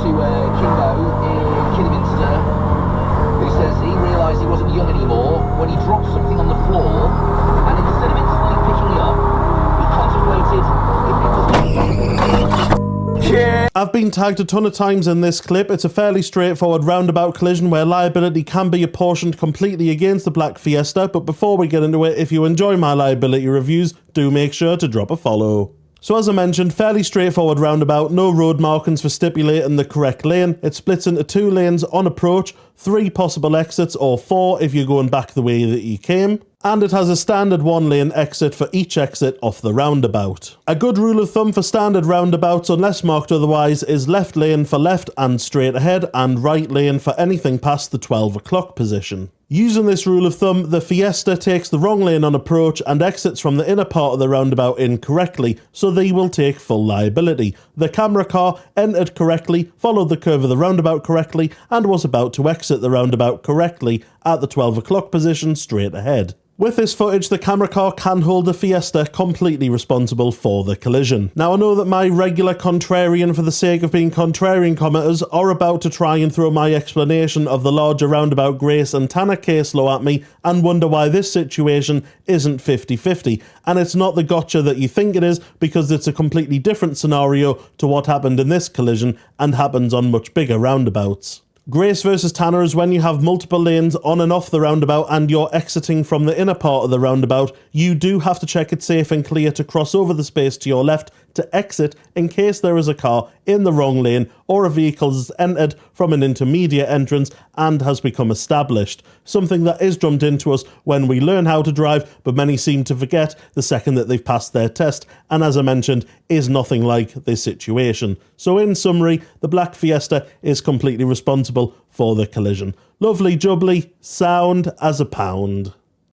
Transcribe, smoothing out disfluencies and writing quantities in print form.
to Kingo in Kidderminster, who says he realised he wasn't young anymore when he dropped something on the floor, and instead of instantly picking it up, he contemplated if it was... I've been tagged a ton of times in this clip. It's a fairly straightforward roundabout collision where liability can be apportioned completely against the black Fiesta, but before we get into it, if you enjoy my liability reviews, do make sure to drop a follow. So as I mentioned, fairly straightforward roundabout, no road markings for stipulating the correct lane. It splits into 2 lanes on approach, 3 possible exits, or 4 if you're going back the way that you came. And it has a standard 1-lane exit for each exit off the roundabout. A good rule of thumb for standard roundabouts, unless marked otherwise, is left lane for left and straight ahead, and right lane for anything past the 12 o'clock position. Using this rule of thumb, the Fiesta takes the wrong lane on approach and exits from the inner part of the roundabout incorrectly, so they will take full liability. The camera car entered correctly, followed the curve of the roundabout correctly, and was about to exit the roundabout correctly at the 12 o'clock position straight ahead. With this footage, the camera car can hold the Fiesta completely responsible for the collision. Now, I know that my regular contrarian for the sake of being contrarian commenters are about to try and throw my explanation of the larger roundabout Grace and Tanner case law at me and wonder why this situation isn't 50-50. And it's not the gotcha that you think it is, because it's a completely different scenario to what happened in this collision and happens on much bigger roundabouts. Grace versus Tanner is when you have multiple lanes on and off the roundabout and you're exiting from the inner part of the roundabout. You do have to check it's safe and clear to cross over the space to your left to exit in case there is a car in the wrong lane or a vehicle has entered from an intermediate entrance and has become established. Something that is drummed into us when we learn how to drive, but many seem to forget the second that they've passed their test, and as I mentioned, is nothing like this situation. So in summary, the black Fiesta is completely responsible for the collision. Lovely jubbly, sound as a pound.